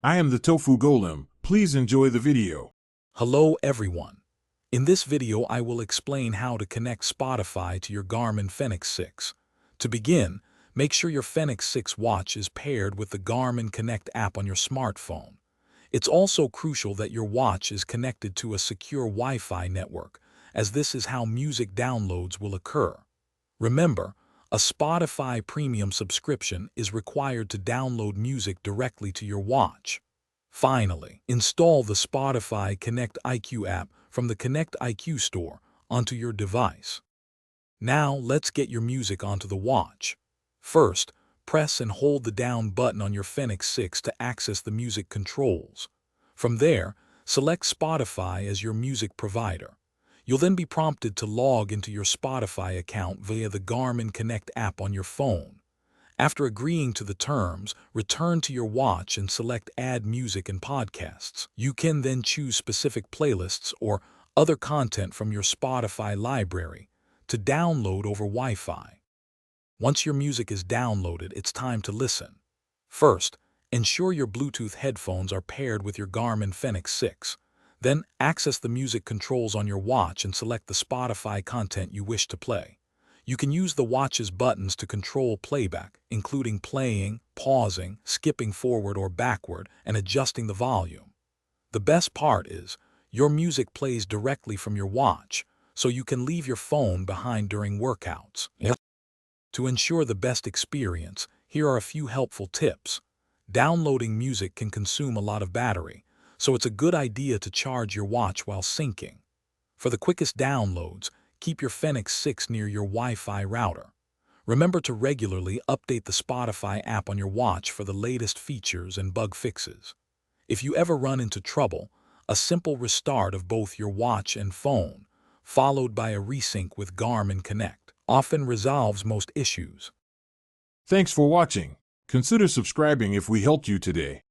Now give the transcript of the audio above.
I am the Tofu Golem. Please enjoy the video. Hello everyone. In this video I will explain how to connect Spotify to your Garmin Fenix 6. To begin, make sure your Fenix 6 watch is paired with the Garmin Connect app on your smartphone. It's also crucial that your watch is connected to a secure Wi-Fi network, as this is how music downloads will occur. Remember, a Spotify premium subscription is required to download music directly to your watch. Finally, install the Spotify Connect IQ app from the Connect IQ store onto your device. Now let's get your music onto the watch. First, press and hold the down button on your Fenix 6 to access the music controls. From there, select Spotify as your music provider. You'll then be prompted to log into your Spotify account via the Garmin Connect app on your phone. After agreeing to the terms, return to your watch and select Add Music and Podcasts. You can then choose specific playlists or other content from your Spotify library to download over Wi-Fi. Once your music is downloaded, it's time to listen. First, ensure your Bluetooth headphones are paired with your Garmin Fenix 6. Then, access the music controls on your watch and select the Spotify content you wish to play. You can use the watch's buttons to control playback, including playing, pausing, skipping forward or backward, and adjusting the volume. The best part is, your music plays directly from your watch, so you can leave your phone behind during workouts. To ensure the best experience, here are a few helpful tips. Downloading music can consume a lot of battery, so it's a good idea to charge your watch while syncing. For the quickest downloads, keep your Fenix 6 near your Wi-Fi router. Remember to regularly update the Spotify app on your watch for the latest features and bug fixes. If you ever run into trouble, a simple restart of both your watch and phone, followed by a resync with Garmin Connect, often resolves most issues. Thanks for watching. Consider subscribing if we helped you today.